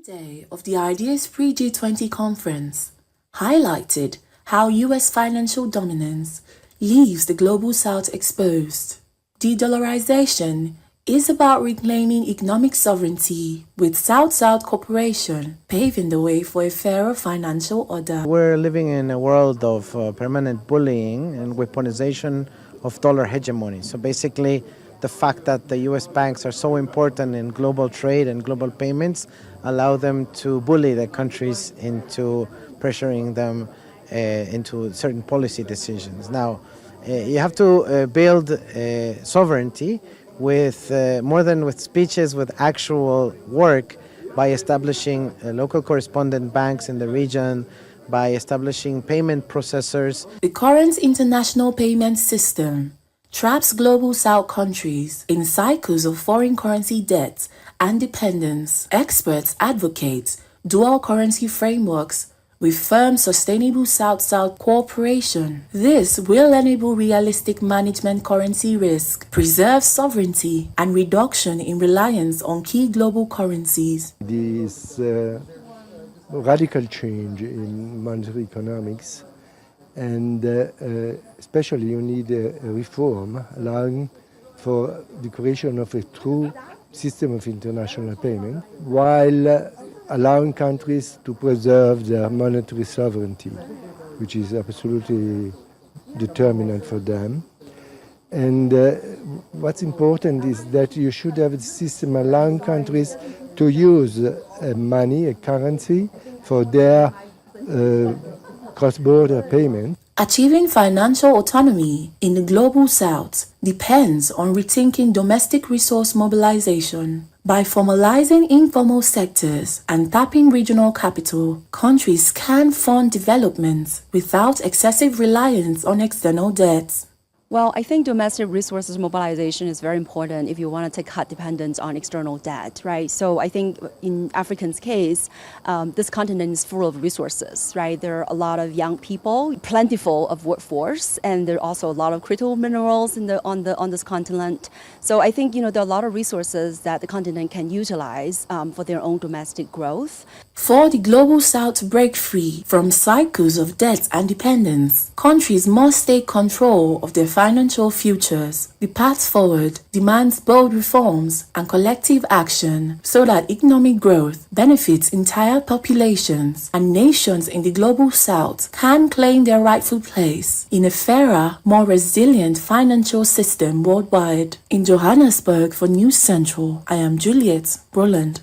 day of the Ideas Pre-G20 conference highlighted how U.S. financial dominance leaves the Global South exposed. De-dollarization is about reclaiming economic sovereignty, with South-South cooperation paving the way for a fairer financial order. We're living in a world of permanent bullying and weaponization of dollar hegemony. So basically, the fact that the U.S. banks are so important in global trade and global payments allow them to bully the countries into pressuring them into certain policy decisions. Now, you have to build sovereignty with more than with speeches, with actual work, by establishing local correspondent banks in the region, by establishing payment processors. The current international payment system traps Global South countries in cycles of foreign currency debt and dependence. Experts advocate dual currency frameworks with firm sustainable South-South cooperation. This will enable realistic management currency risk, preserve sovereignty, and reduction in reliance on key global currencies. This radical change in monetary economics, and especially you need a reform allowing for the creation of a true system of international payment, while allowing countries to preserve their monetary sovereignty, which is absolutely determinant for them. And what's important is that you should have a system allowing countries to use money, a currency, for their cross-border payment. Achieving financial autonomy in the Global South depends on rethinking domestic resource mobilization. By formalizing informal sectors and tapping regional capital, countries can fund development without excessive reliance on external debts. Well, I think domestic resources mobilization is very important if you want to cut dependence on external debt, right? So I think in Africa's case, this continent is full of resources, right? There are a lot of young people, plentiful of workforce, and there are also a lot of critical minerals on this continent. So I think, there are a lot of resources that the continent can utilize for their own domestic growth. For the Global South to break free from cycles of debt and dependence, countries must take control of their financial futures. The path forward demands bold reforms and collective action so that economic growth benefits entire populations and nations in the Global South can claim their rightful place in a fairer, more resilient financial system worldwide. In Johannesburg for News Central, I am Juliet Roland.